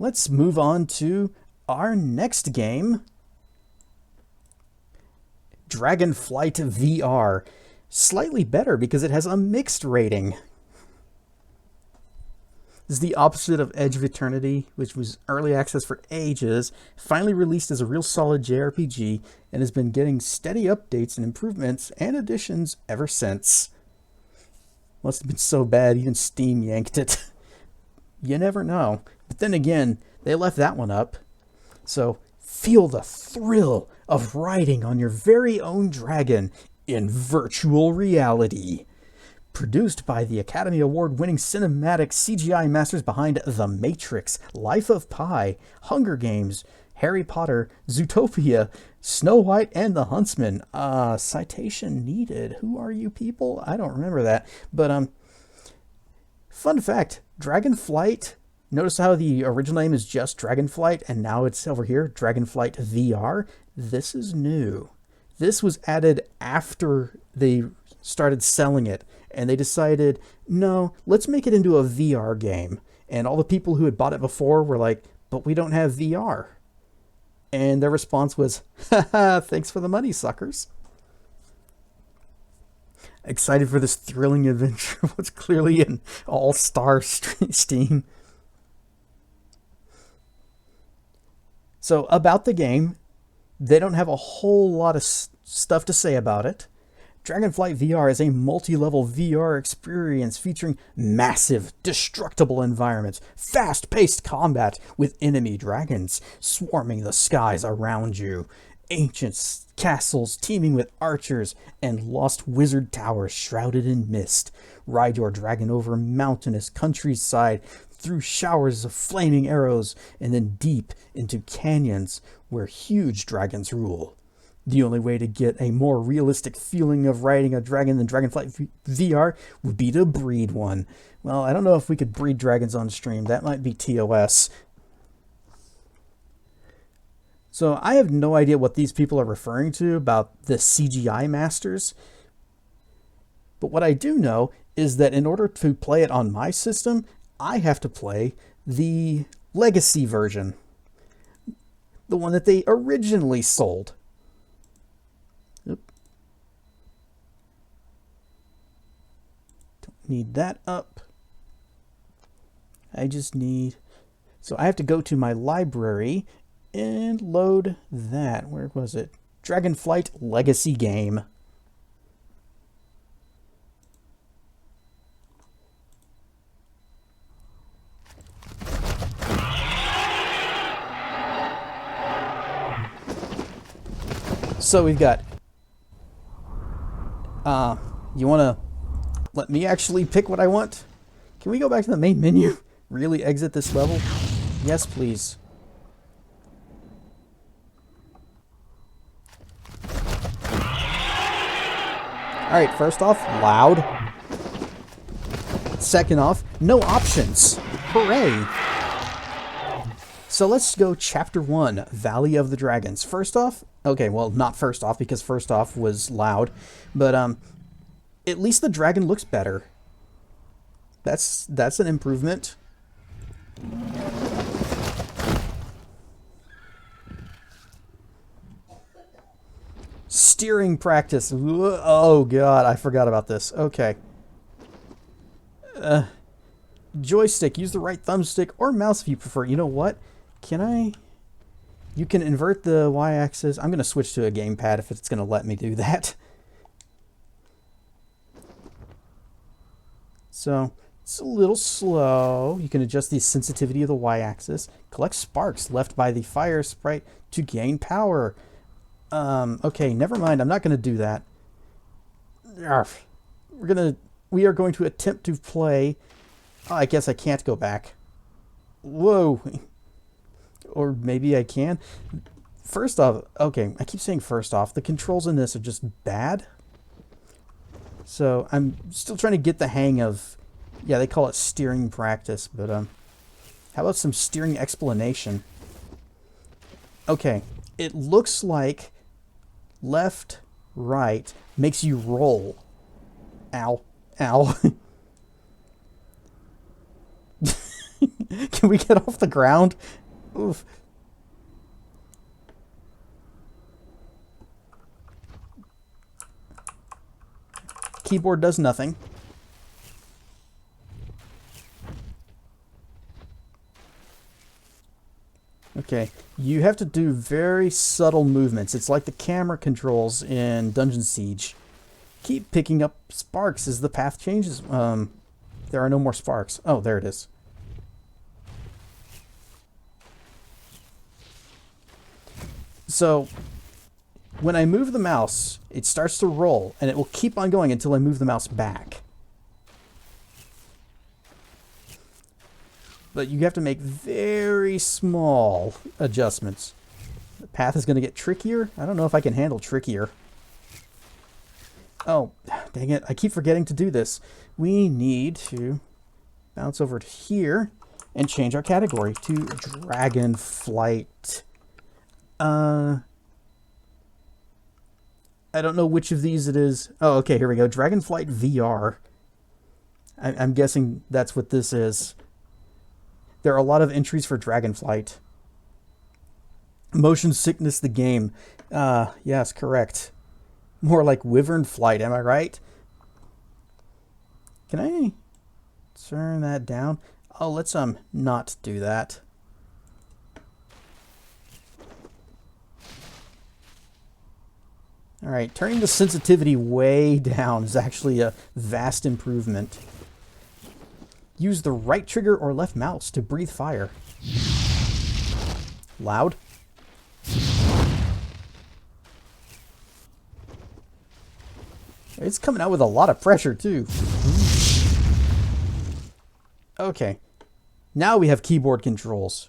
let's move on to our next game, Dragonflight VR. Slightly better because it has a mixed rating. This is the opposite of Edge of Eternity, which was early access for ages, finally released as a real solid JRPG, and has been getting steady updates and improvements and additions ever since. Must have been so bad even Steam yanked it. You never know. But then again, they left that one up. So feel the thrill of riding on your very own dragon in virtual reality. Produced by the Academy Award-winning cinematic CGI masters behind The Matrix, Life of Pi, Hunger Games, Harry Potter, Zootopia, Snow White, and The Huntsman. Citation needed. Who are you people? I don't remember that. But, fun fact, Dragonflight, notice how the original name is just Dragonflight, and now it's over here, Dragonflight VR? This is new. This was added after they started selling it. And they decided, no, let's make it into a VR game. And all the people who had bought it before were like, but we don't have VR. And their response was, haha, thanks for the money, suckers. Excited for this thrilling adventure. What's clearly an all-star Steam. So about the game, they don't have a whole lot of stuff to say about it. Dragonflight VR is a multi-level VR experience featuring massive, destructible environments, fast-paced combat with enemy dragons swarming the skies around you, ancient castles teeming with archers, and lost wizard towers shrouded in mist. Ride your dragon over mountainous countryside, through showers of flaming arrows, and then deep into canyons where huge dragons rule. The only way to get a more realistic feeling of riding a dragon than Dragonflight VR would be to breed one. Well, I don't know if we could breed dragons on stream. That might be TOS. So I have no idea what these people are referring to about the CGI masters. But what I do know is that in order to play it on my system, I have to play the legacy version. The one that they originally sold. Need that up. I just need, so I have to go to my library and load that. Where was it? Dragonflight Legacy Game. So we've got, you want to let me actually pick what I want? Can we go back to the main menu? Really exit this level? Yes, please. Alright, first off, loud. Second off, no options. Hooray! So let's go Chapter 1, Valley of the Dragons. First off, okay, well, not first off, because first off was loud, but, at least the dragon looks better. That's an improvement. Steering practice. Oh god, I forgot about this. Okay. Joystick. Use the right thumbstick or mouse if you prefer. You know what? Can I? You can invert the y-axis. I'm going to switch to a gamepad if it's going to let me do that. So it's a little slow. You can adjust the sensitivity of the y-axis. Collect sparks left by the fire sprite to gain power. Okay, never mind. I'm not going to do that. We are going to attempt to play. Oh, I guess I can't go back. Whoa. Or maybe I can. First off, okay, I keep saying first off. The controls in this are just bad. So I'm still trying to get the hang of, yeah, they call it steering practice, but how about some steering explanation? Okay, it looks like left, right makes you roll. Ow, ow. Can we get off the ground? Oof. Keyboard does nothing. Okay, you have to do very subtle movements. It's like the camera controls in Dungeon Siege. Keep picking up sparks as the path changes. There are no more sparks. Oh, there it is. So, when I move the mouse, it starts to roll, and it will keep on going until I move the mouse back. But you have to make very small adjustments. The path is going to get trickier. I don't know if I can handle trickier. Oh, dang it. I keep forgetting to do this. We need to bounce over to here and change our category to Dragonflight. I don't know which of these it is. Oh, okay, here we go. Dragonflight VR. I'm guessing that's what this is. There are a lot of entries for Dragonflight. Motion Sickness the game. Yes, correct. More like Wyvern Flight, am I right? Can I turn that down? Oh, let's not do that. Alright, turning the sensitivity way down is actually a vast improvement. Use the right trigger or left mouse to breathe fire. Loud. It's coming out with a lot of pressure, too. Okay. Now we have keyboard controls.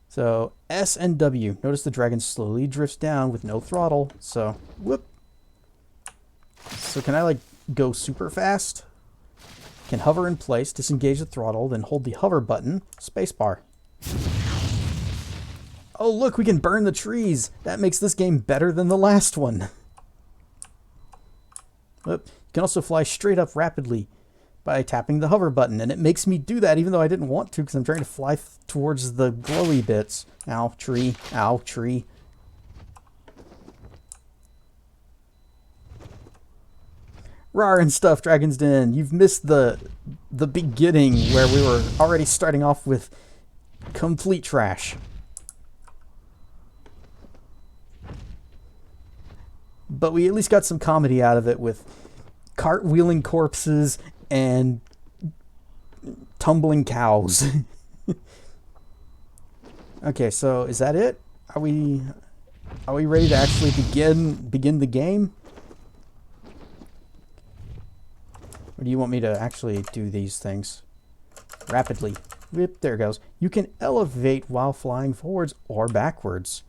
So, S and W. Notice the dragon slowly drifts down with no throttle. So, whoop. So can I, like, go super fast? Can hover in place, disengage the throttle, then hold the hover button, spacebar. Oh, look, we can burn the trees. That makes this game better than the last one. You can also fly straight up rapidly by tapping the hover button, and it makes me do that even though I didn't want to because I'm trying to fly towards the glowy bits. Ow, tree. Ow, tree. Rawr and stuff, Dragon's Den. You've missed the beginning where we were already starting off with complete trash. But we at least got some comedy out of it with cartwheeling corpses and tumbling cows. Okay, so is that it? Are we ready to actually begin the game? Or do you want me to actually do these things rapidly? Whip, there it goes. You can elevate while flying forwards or backwards.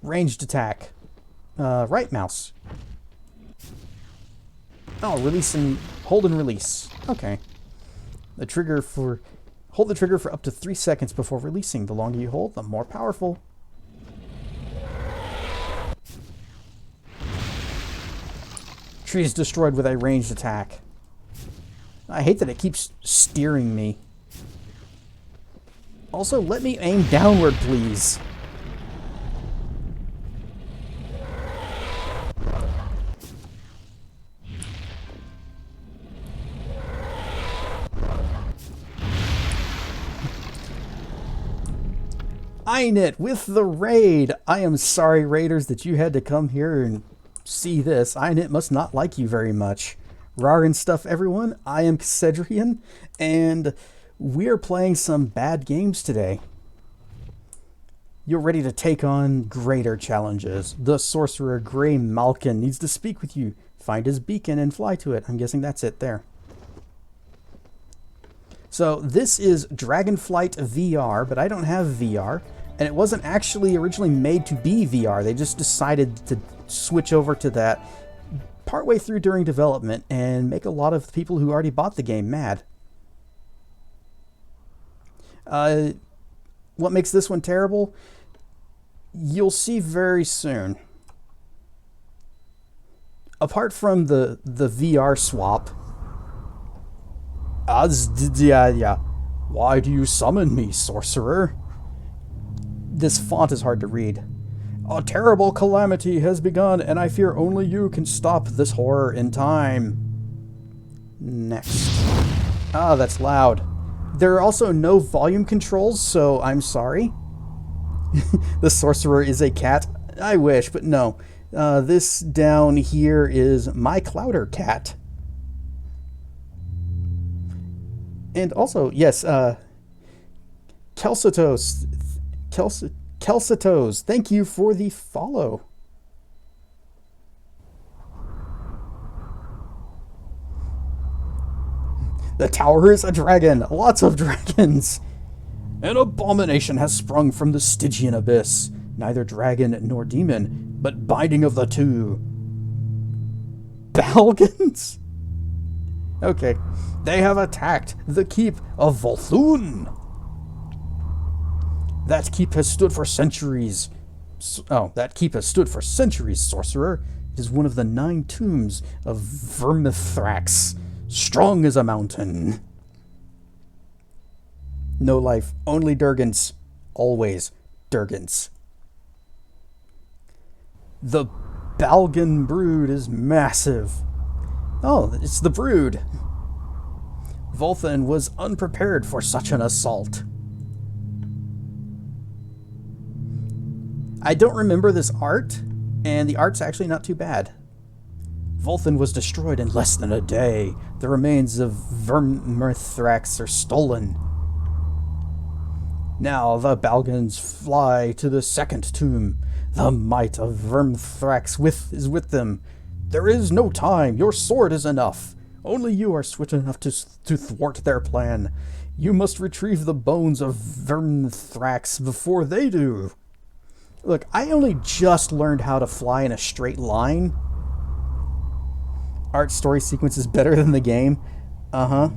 Ranged attack. Right mouse. Oh, release and hold and release. Okay. The trigger for... Hold the trigger for up to 3 seconds before releasing. The longer you hold, the more powerful. Tree is destroyed with a ranged attack. I hate that it keeps steering me. Also, let me aim downward, please. Einit with the raid. I am sorry, raiders, that you had to come here and see this. Einit must not like you very much. Rawr and stuff, everyone. I am Kessedrian, and we're playing some bad games today. You're ready to take on greater challenges. The sorcerer Grey Malkin needs to speak with you. Find his beacon and fly to it. I'm guessing that's it there. So this is Dragonflight VR, but I don't have VR. And it wasn't actually originally made to be VR. They just decided to switch over to that partway through during development and make a lot of people who already bought the game mad. What makes this one terrible? You'll see very soon. apart from the VR swap, yeah. Why do you summon me, sorcerer? This font is hard to read. A terrible calamity has begun, and I fear only you can stop this horror in time. Next. Ah, that's loud. There are also no volume controls, so I'm sorry. The sorcerer is a cat. I wish, but no. This down here is my Clouder cat. And also, yes, Kelsitos, thank you for the follow. The tower is a dragon. Lots of dragons. An abomination has sprung from the Stygian abyss. Neither dragon nor demon, but binding of the two. Balgans? Okay. They have attacked the keep of Volthun. That keep has stood for centuries. That keep has stood for centuries, sorcerer. It is one of the 9 tombs of Vermithrax. Strong as a mountain. No life, only Durgans. Always Durgans. The Balgan brood is massive. Oh, it's the brood. Volthun was unprepared for such an assault. I don't remember this art, and the art's actually not too bad. Volthun was destroyed in less than a day. The remains of Vermithrax are stolen. Now the Balgans fly to the second tomb. The might of Vermithrax is with them. There is no time. Your sword is enough. Only you are swift enough to thwart their plan. You must retrieve the bones of Vermithrax before they do. Look, I only just learned how to fly in a straight line. Art story sequence is better than the game. Uh-huh.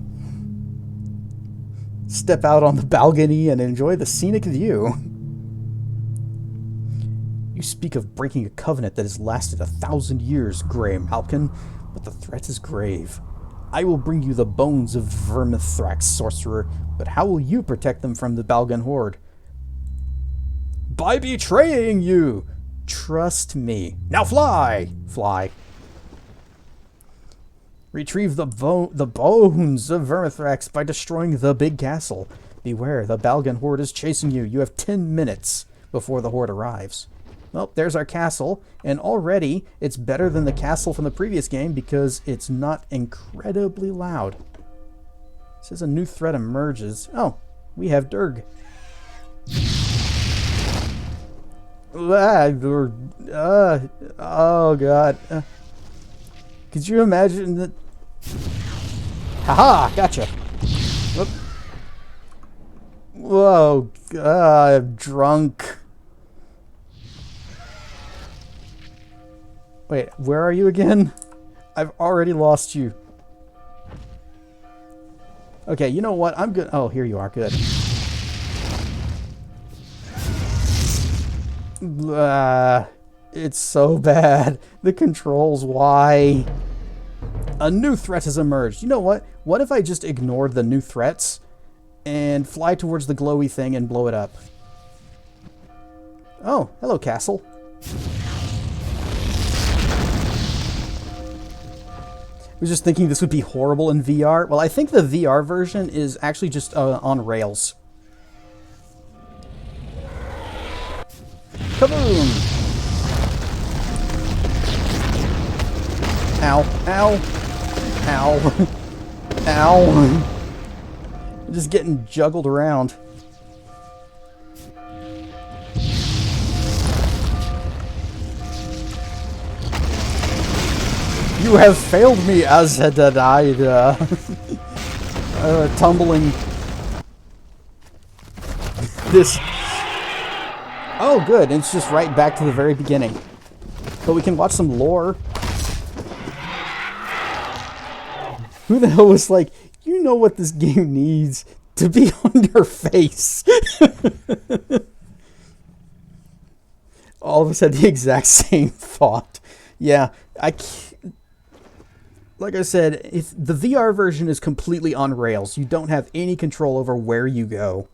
Step out on the balcony and enjoy the scenic view. You speak of breaking a covenant that has lasted 1,000 years, Grey Malkin, but the threat is grave. I will bring you the bones of Vermithrax, sorcerer, but how will you protect them from the Balgan horde? By betraying you! Trust me. Now fly! Fly. Retrieve the bones of Vermithrax by destroying the big castle. Beware, the Balgan horde is chasing you. You have 10 minutes before the horde arrives. Well, there's our castle, and already it's better than the castle from the previous game because it's not incredibly loud. It says a new threat emerges. Oh, we have Durg. Oh god. Could you imagine that? Haha, gotcha. Whoop. Whoa, I'm drunk. Wait, where are you again? I've already lost you. Okay, you know what? I'm good. Oh, here you are. Good. It's so bad. The controls, why? A new threat has emerged. You know what? What if I just ignored the new threats and fly towards the glowy thing and blow it up? Oh, hello, castle. I was just thinking this would be horrible in VR. Well, I think the VR version is actually just on rails. Kaboom! Ow, ow, ow, ow. I'm just getting juggled around. You have failed me, Azadadaida. Tumbling. This. Oh, good. It's just right back to the very beginning. But we can watch some lore. Who the hell was like, you know what this game needs? To be on your face. All of us had the exact same thought. Yeah, like I said, if the VR version is completely on rails, you don't have any control over where you go.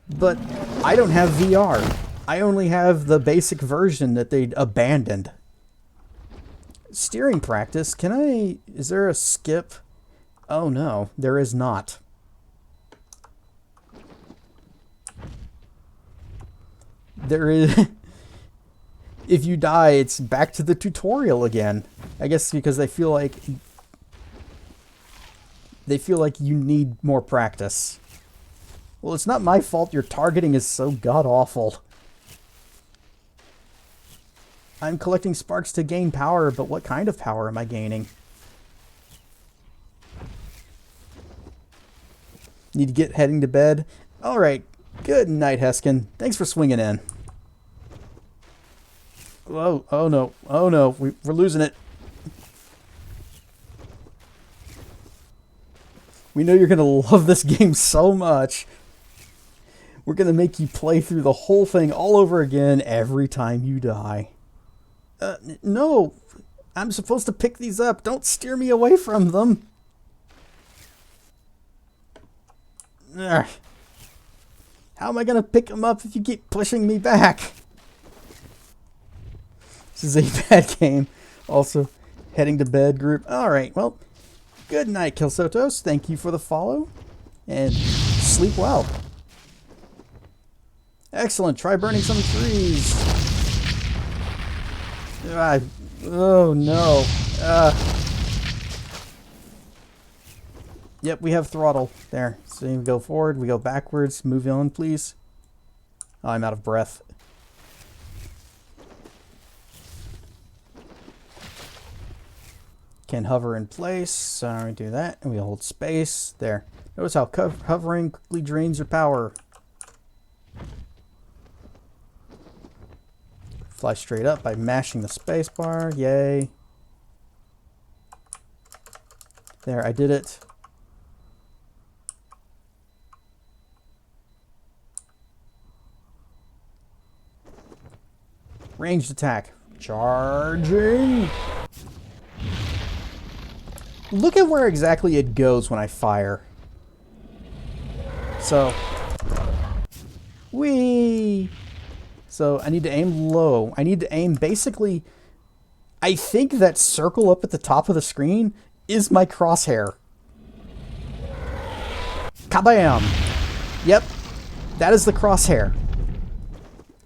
But I don't have VR. I only have the basic version that they abandoned. Steering practice, is there a skip? Oh no, there is not. There is... If you die, it's back to the tutorial again. I guess because they feel like you need more practice. Well, it's not my fault your targeting is so god-awful. I'm collecting sparks to gain power, but what kind of power am I gaining? Need to get heading to bed? Alright, good night, Heskin. Thanks for swinging in. Whoa, oh no, we're losing it. We know you're going to love this game so much. We're going to make you play through the whole thing all over again every time you die. No, I'm supposed to pick these up. Don't steer me away from them. Ugh. How am I going to pick them up if you keep pushing me back? This is a bad game. Also, heading to bed group. Alright, well, good night, Kilsotos. Thank you for the follow. And sleep well. Excellent. Try burning some trees. Oh, no. Yep, we have throttle. There. So we go forward, we go backwards. Move on, please. Oh, I'm out of breath. Can hover in place. So we do that, and we hold space. There. Notice how hovering quickly drains your power. Fly straight up by mashing the space bar. Yay. There, I did it. Ranged attack. Charging. Look at where exactly it goes when I fire. So. Whee! So I need to aim low. I need to aim basically... I think that circle up at the top of the screen is my crosshair. Kabam! Yep. That is the crosshair.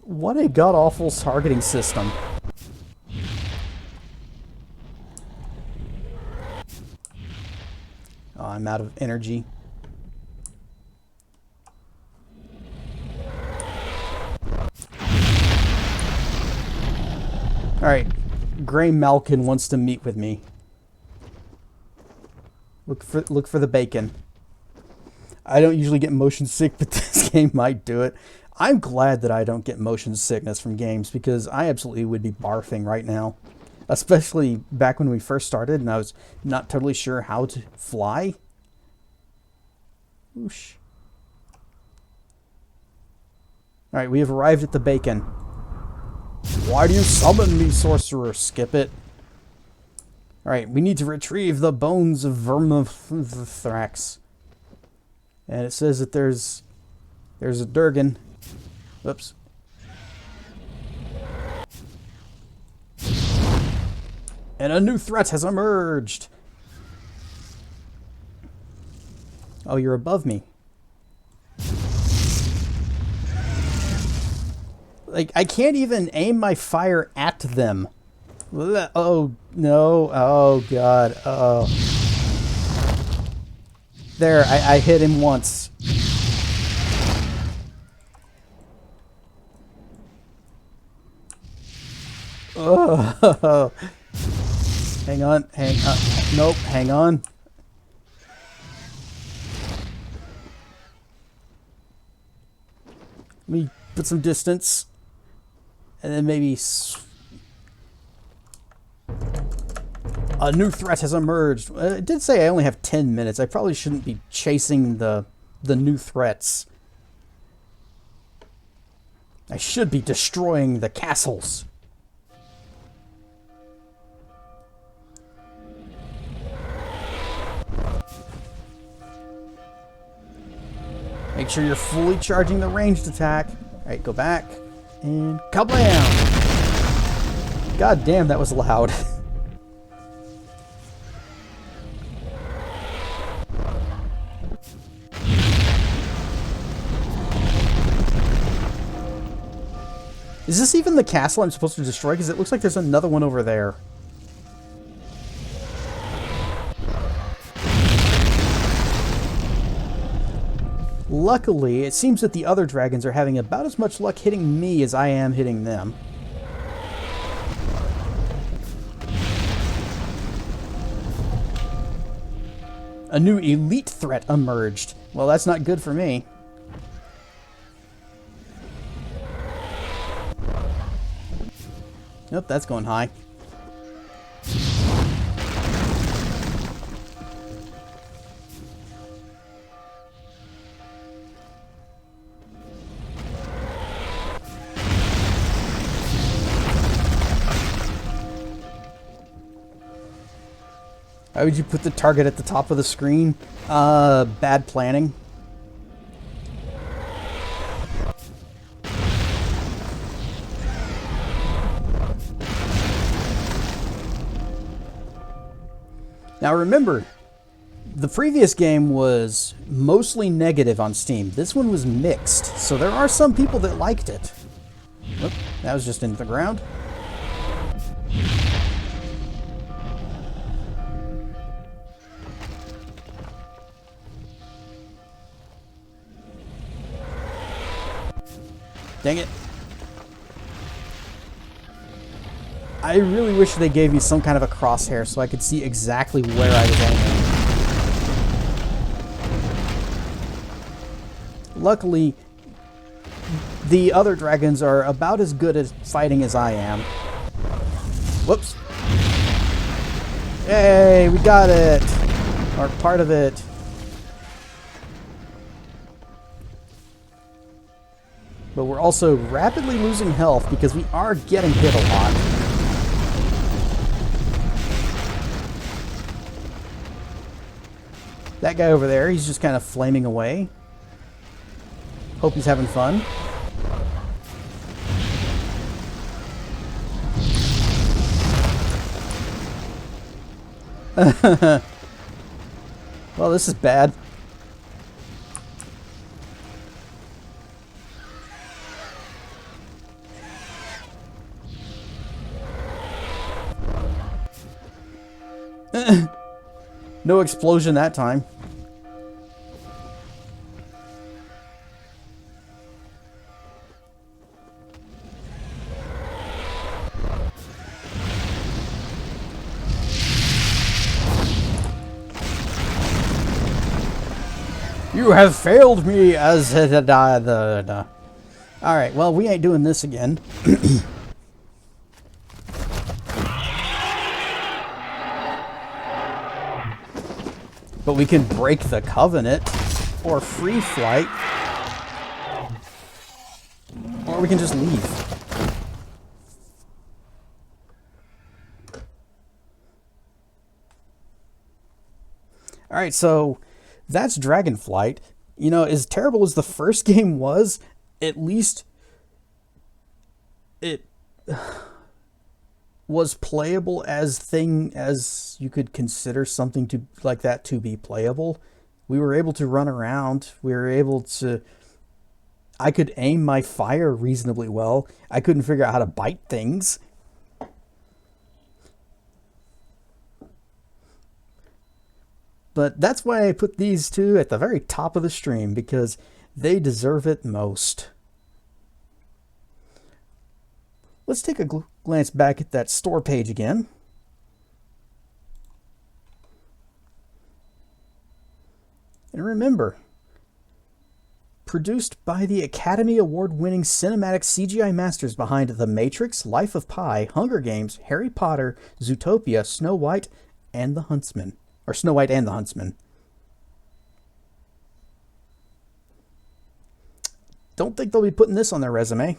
What a god-awful targeting system. Oh, I'm out of energy. Alright. Gray Malkin wants to meet with me. Look for the bacon. I don't usually get motion sick, but this game might do it. I'm glad that I don't get motion sickness from games, because I absolutely would be barfing right now. Especially back when we first started and I was not totally sure how to fly. Whoosh. Alright, we have arrived at the bacon. Why do you summon me, sorcerer? Skip it. Alright, we need to retrieve the bones of Vermithrax. And it says that there's a Durgan. Oops. And a new threat has emerged. Oh, you're above me. Like, I can't even aim my fire at them. Oh, no. Oh, God. Oh. There, I hit him once. Oh. Hang on. Nope, hang on. Let me put some distance. And then maybe... A new threat has emerged. It did say I only have 10 minutes. I probably shouldn't be chasing the new threats. I should be destroying the castles. Make sure you're fully charging the ranged attack. Alright, go back. And kablam! God damn, that was loud. Is this even the castle I'm supposed to destroy? Because it looks like there's another one over there. Luckily, it seems that the other dragons are having about as much luck hitting me as I am hitting them. A new elite threat emerged. Well, that's not good for me. Nope, that's going high. Why would you put the target at the top of the screen? Bad planning. Now remember, the previous game was mostly negative on Steam. This one was mixed, so there are some people that liked it. Oop, that was just into the ground. Dang it. I really wish they gave me some kind of a crosshair so I could see exactly where I was aiming. Luckily, the other dragons are about as good at fighting as I am. Whoops. Hey, we got it! Or part of it. But we're also rapidly losing health because we are getting hit a lot. That guy over there, he's just kind of flaming away. Hope he's having fun. Well, this is bad. No explosion that time. You have failed me as Alright, well, we ain't doing this again. But we can break the covenant, or free flight, or we can just leave. Alright, so that's Dragonflight. You know, as terrible as the first game was, at least it was playable as you could consider something to like that to be playable. We were able to run around. We were able to... I could aim my fire reasonably well. I couldn't figure out how to bite things. But that's why I put these two at the very top of the stream, because they deserve it most. Let's take a glance back at that store page again. And remember, produced by the Academy Award-winning cinematic CGI masters behind The Matrix, Life of Pi, Hunger Games, Harry Potter, Zootopia, Snow White, and the Huntsman. Or Snow White and the Huntsman. Don't think they'll be putting this on their resume.